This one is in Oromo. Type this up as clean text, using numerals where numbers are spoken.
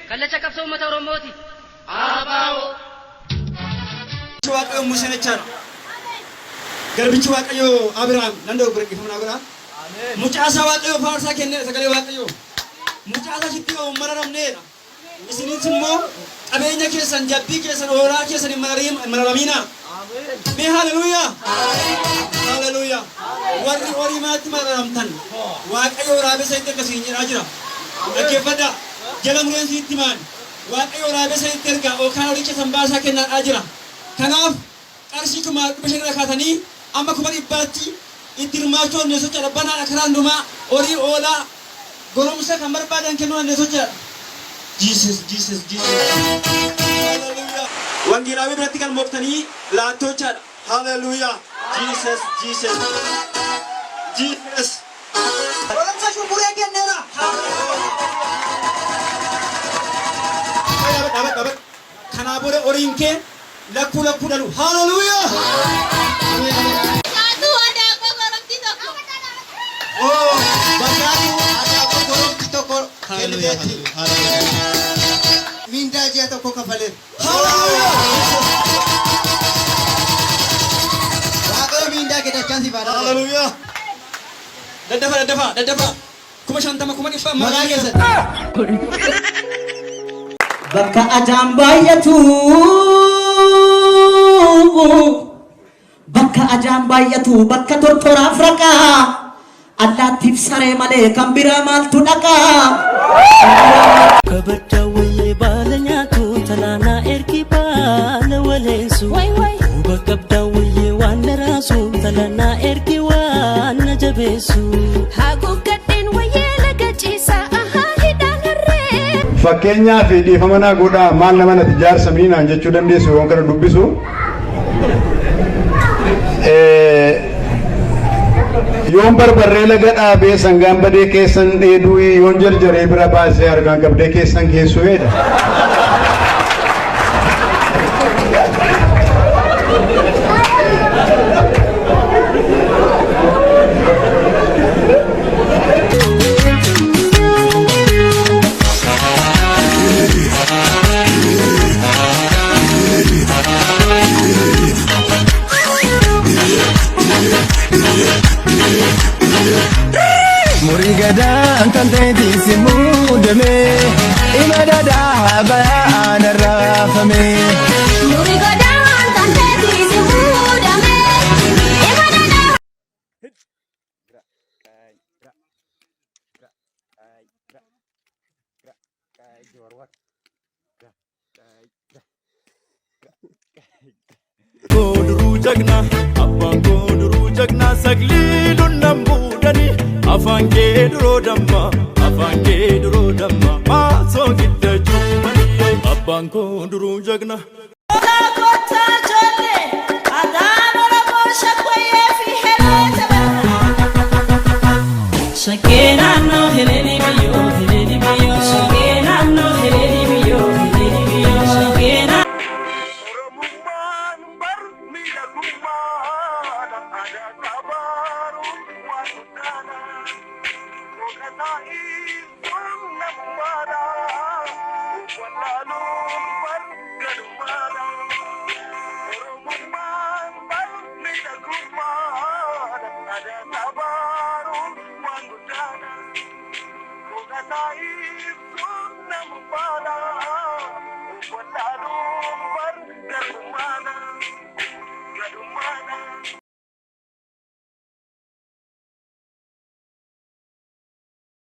kallacha qabsoo uummata Oromooti. Abaa'oo. Waaqayyo Museen jechaan garbichi Waaqayyo Abrahaam danda'u gurgurifamna Abrahaam. Mucaasaa Waaqayyo faarsaa kennee sagalee Waaqayyo mucaasaa sitti mararamneedha. Isiniin immoo qabeenya keessan jabbii keessan horaa keessan mararamina. Mee haleluuyaa. Haleluuyaa. Warri horii maatti mararamtan Waaqayyo raabessa itti akkasiin jedhaa jira. Dhaggeeffadhaa jala mureen sitti maan Waaqayyo raabessa itti erga yookaan horii keessan baasaa kennaa jira. Kanaaf qarshii kuma bashannana kaatanii amma kuma dhibbaatti itti hirmaachuun ne socha dhabbanaadha karaan dhumaa horii oolaa goromsa kan barbaadan kennuu ne socha. Jesus. Hallelujah. Wangeelaa biratti kan mooftanii laattochaadha. Hallelujah. Jesus. Goromsa shumburee kenneera. Dhabat. Kanaa booda horiin kee lakkuu dhalu. Hallelujah. Satu ada apa goromti toko? Oh, bakatu ada apa goromti toko? Hallelujah. Minda aja toko kafale. Hallelujah. Waktu minda kita chansi pada. Hallelujah. Dadapa. Kuma shantama kuma kifa magaya sa. Bakka ajaan baay'atu bakka tortoraaf raqaa allaattiif saree malee kan biraa maaltu dhaqaa. Kabajja wayye baala nyaatu talaanaa ergi baala waleessu bakabda wayye waan daraasu talaanaa ergi waan na jabeessu. Haguuggadheen wayyee laga ciisaa ahaa hidhaan harree. Fakkeenyaa fi dhiifama godhaa maal nama natti jaarsa miinaan jechuu dandeessu waan kana dubbisu. Yoon barbarree laga dhaabee sangaan badee keessan dheeduu yoon jarjaree bira baasee harkaan qabdee keessan keessuudha. Murigada angkan tedi simudame imadada bayana rafame. Murigada angkan tedi simudame imadada. Koduru jagna abban koduru jagna saglilun nambudani. Afange duro damma maso gitta jumani abanko duro jagna Kota jolle adamara bosha koye fi helete. Shakena no heleni biyo shakena no heleni biyo shakena. Romuman bar mida gumana ada kabaru wasudana. Wala